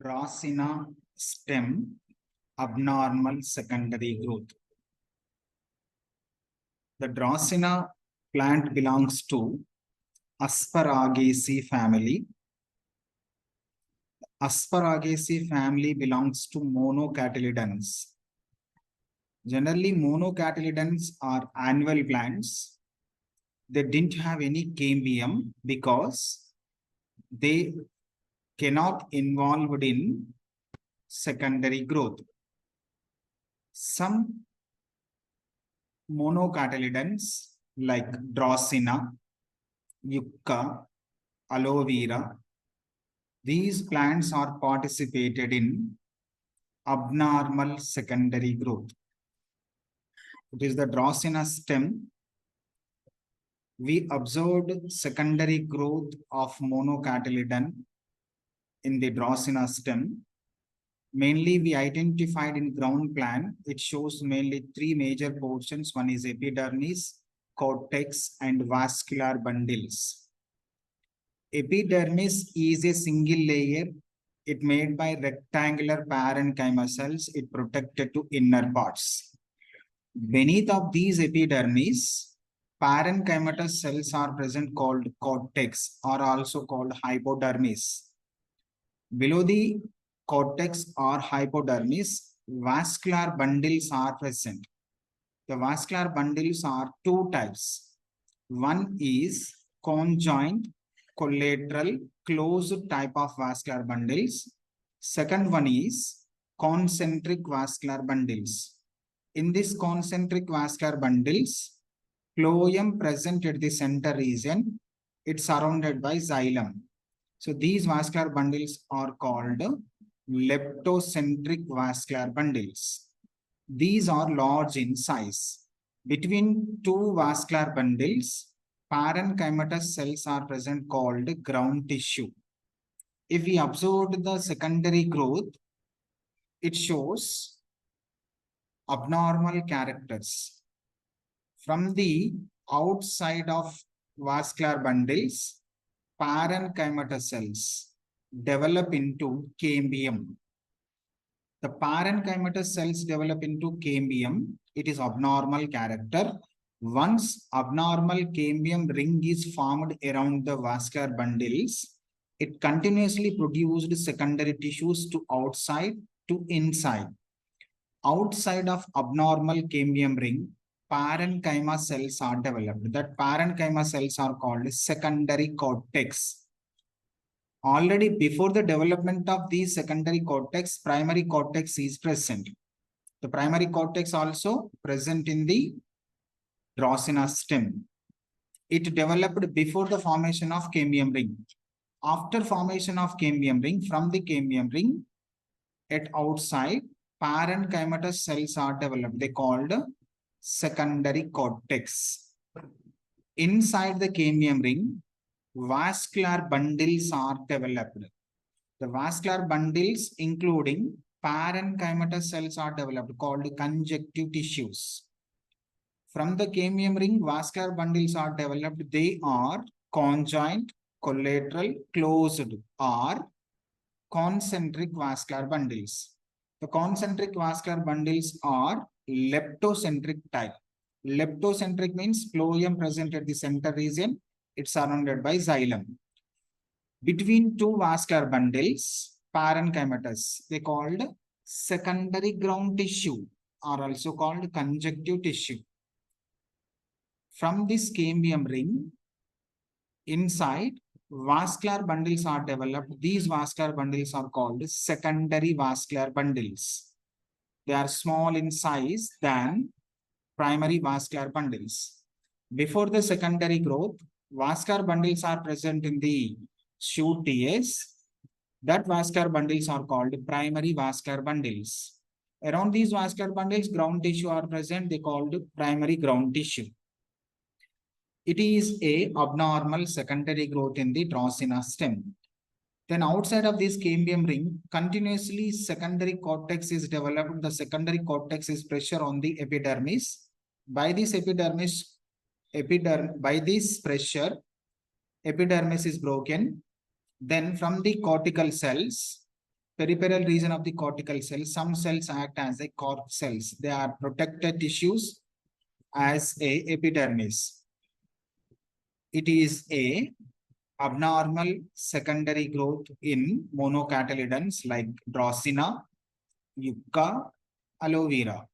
Dracaena stem abnormal secondary growth. The Dracaena plant belongs to Asparagaceae family. Asparagaceae family belongs to monocotyledons. Generally, monocotyledons are annual plants. They didn't have any cambium because they cannot involved in secondary growth. Some monocotyledons like Dracaena, yucca, aloe vera, these plants are participated in abnormal secondary growth. It is the Dracaena stem. We observed secondary growth of monocotyledon in the Dracaena stem. Mainly we identified in ground plan, it shows mainly three major portions. One is epidermis, cortex, and vascular bundles. Epidermis is a single layer. It made by rectangular parenchyma cells. It protected to inner parts. Beneath of these epidermis, parenchymatous cells are present called cortex or also called hypodermis. Below the cortex or hypodermis, vascular bundles are present. The vascular bundles are two types. One is conjoint collateral closed type of vascular bundles. Second one is concentric vascular bundles. In this concentric vascular bundles, phloem present at the center region, it's surrounded by xylem. So these vascular bundles are called leptocentric vascular bundles. These are large in size. Between two vascular bundles, parenchymatous cells are present called ground tissue. If we observe the secondary growth, it shows abnormal characters. From the outside of vascular bundles, parenchymatous cells develop into cambium. The parenchymatous cells develop into cambium. It is abnormal character. Once abnormal cambium ring is formed around the vascular bundles, it continuously produced secondary tissues to outside to inside. Outside of abnormal cambium ring, parenchyma cells are developed. That parenchyma cells are called secondary cortex. Already before the development of these secondary cortex, primary cortex is present. The primary cortex also present in the Dracaena stem. It developed before the formation of cambium ring. After formation of cambium ring, from the cambium ring, at outside, parenchymatous cells are developed. They called secondary cortex. Inside the cambium ring, vascular bundles are developed. The vascular bundles including parenchymatous cells are developed called conjunctive tissues. From the cambium ring, vascular bundles are developed. They are conjoint, collateral, closed or concentric vascular bundles. The concentric vascular bundles are leptocentric type. Leptocentric means phloem present at the center region. It's surrounded by xylem. Between two vascular bundles, parenchymatous, they called secondary ground tissue or also called conjunctive tissue. From this cambium ring, inside, vascular bundles are developed. These vascular bundles are called secondary vascular bundles. They are small in size than primary vascular bundles. Before the secondary growth, vascular bundles are present in the shoot TS. That vascular bundles are called primary vascular bundles. Around these vascular bundles, ground tissue are present. They called primary ground tissue. It is a abnormal secondary growth in the Dracaena stem. Then outside of this cambium ring, continuously secondary cortex is developed. The secondary cortex is pressure on the epidermis. By this by this pressure, epidermis is broken. Then from the cortical cells, peripheral region of the cortical cells. Some cells act as a cork cells. They are protected tissues as a epidermis. It is a abnormal secondary growth in monocotyledons like Dracaena, yucca, aloe vera.